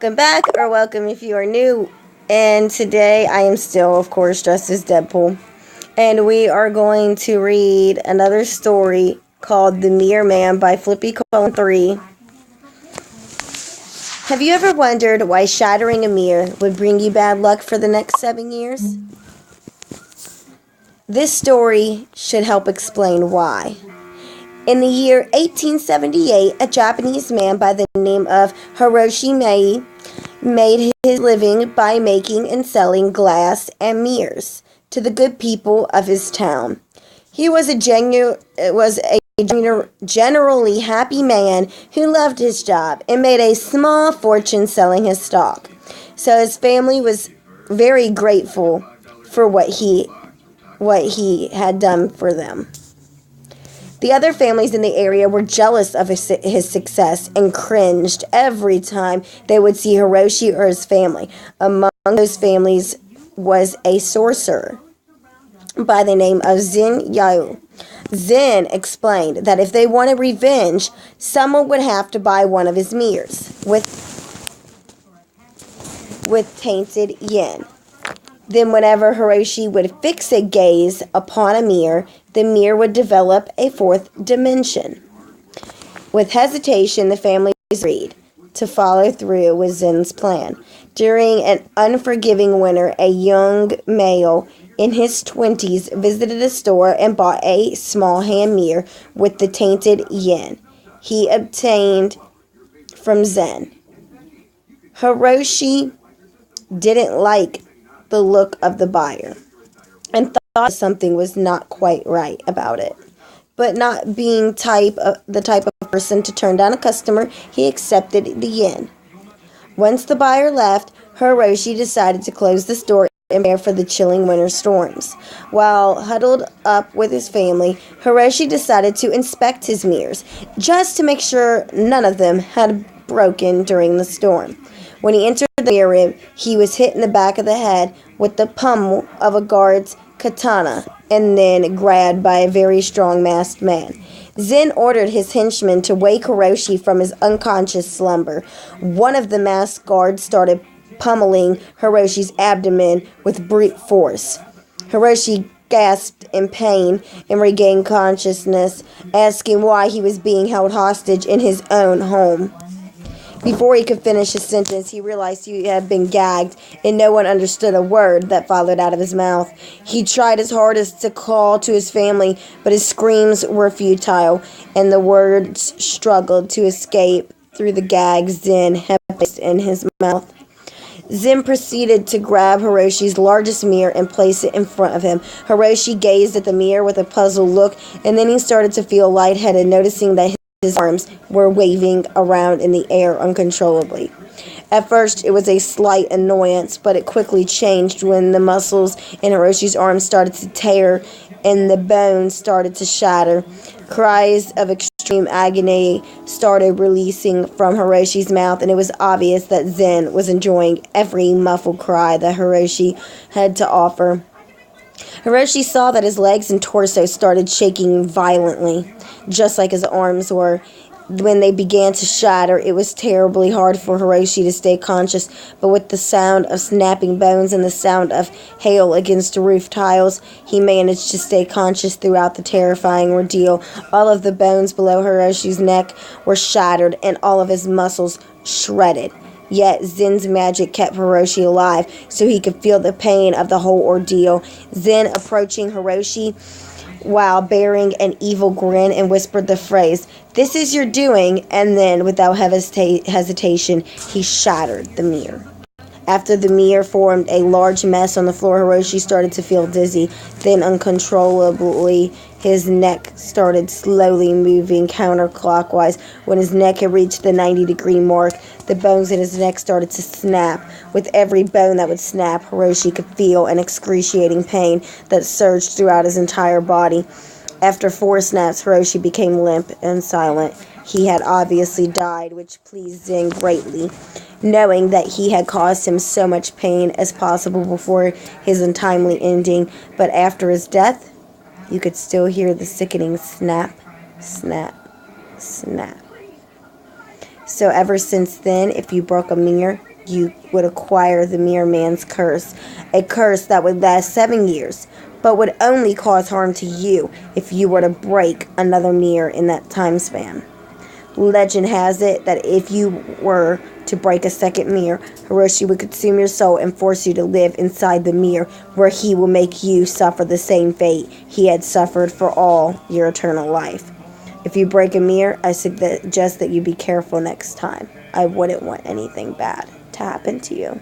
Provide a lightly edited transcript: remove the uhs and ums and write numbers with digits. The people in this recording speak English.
Welcome back, or welcome if you are new. And today I am still, of course, dressed as Deadpool. And we are going to read another story called The Mirror Man by flippycolon3. Have you ever wondered why shattering a mirror would bring you bad luck for the next 7 years? This story should help explain why. In the year 1878, a Japanese man by the name of Hiroshi made his living by making and selling glass and mirrors to the good people of his town. He was a generally happy man who loved his job and made a small fortune selling his stock. So his family was very grateful for what he had done for them. The other families in the area were jealous of his success and cringed every time they would see Hiroshi or his family. Among those families was a sorcerer by the name of Zen Yao. Zen explained that if they wanted revenge, someone would have to buy one of his mirrors with tainted yen. Then whenever Hiroshi would fix a gaze upon a mirror, the mirror would develop a fourth dimension. With hesitation, the family agreed to follow through with Zen's plan. During an unforgiving winter, a young male in his 20s visited a store and bought a small hand mirror with the tainted yen he obtained from Zen. Hiroshi didn't like the look of the buyer and thought something was not quite right about it. But not being the type of person to turn down a customer, he accepted the yen. Once the buyer left, Hiroshi decided to close the store and prepare for the chilling winter storms. While huddled up with his family, Hiroshi decided to inspect his mirrors, just to make sure none of them had broken during the storm. When he entered the mirror, he was hit in the back of the head with the pommel of a guard's katana and then grabbed by a very strong masked man. Zen ordered his henchmen to wake Hiroshi from his unconscious slumber. One of the masked guards started pummeling Hiroshi's abdomen with brute force. Hiroshi gasped in pain and regained consciousness, asking why he was being held hostage in his own home. Before he could finish his sentence, he realized he had been gagged, and no one understood a word that followed out of his mouth. He tried his hardest to call to his family, but his screams were futile, and the words struggled to escape through the gags Zen had placed in his mouth. Zen proceeded to grab Hiroshi's largest mirror and place it in front of him. Hiroshi gazed at the mirror with a puzzled look, and then he started to feel lightheaded, noticing that his arms were waving around in the air uncontrollably. At first, it was a slight annoyance, but it quickly changed when the muscles in Hiroshi's arms started to tear and the bones started to shatter. Cries of extreme agony started releasing from Hiroshi's mouth, and it was obvious that Zen was enjoying every muffled cry that Hiroshi had to offer. Hiroshi saw that his legs and torso started shaking violently, just like his arms were. When they began to shatter, it was terribly hard for Hiroshi to stay conscious, but with the sound of snapping bones and the sound of hail against roof tiles, he managed to stay conscious throughout the terrifying ordeal. All of the bones below Hiroshi's neck were shattered, and all of his muscles shredded. Yet Zen's magic kept Hiroshi alive, so he could feel the pain of the whole ordeal. Zen approaching Hiroshi while bearing an evil grin and whispered the phrase, "This is your doing," and then, without hesitation, he shattered the mirror. After the mirror formed a large mess on the floor, Hiroshi started to feel dizzy. Then, uncontrollably, his neck started slowly moving counterclockwise. When his neck had reached the 90-degree mark, the bones in his neck started to snap. With every bone that would snap, Hiroshi could feel an excruciating pain that surged throughout his entire body. After 4 snaps, Hiroshi became limp and silent. He had obviously died, which pleased Zen greatly, knowing that he had caused him so much pain as possible before his untimely ending. But after his death, you could still hear the sickening snap, snap, snap. So ever since then, if you broke a mirror, you would acquire the Mirror Man's curse, a curse that would last 7 years, but would only cause harm to you if you were to break another mirror in that time span. Legend has it that if you were to break a second mirror, Hiroshi would consume your soul and force you to live inside the mirror, where he will make you suffer the same fate he had suffered for all your eternal life. If you break a mirror, I suggest that you be careful next time. I wouldn't want anything bad to happen to you.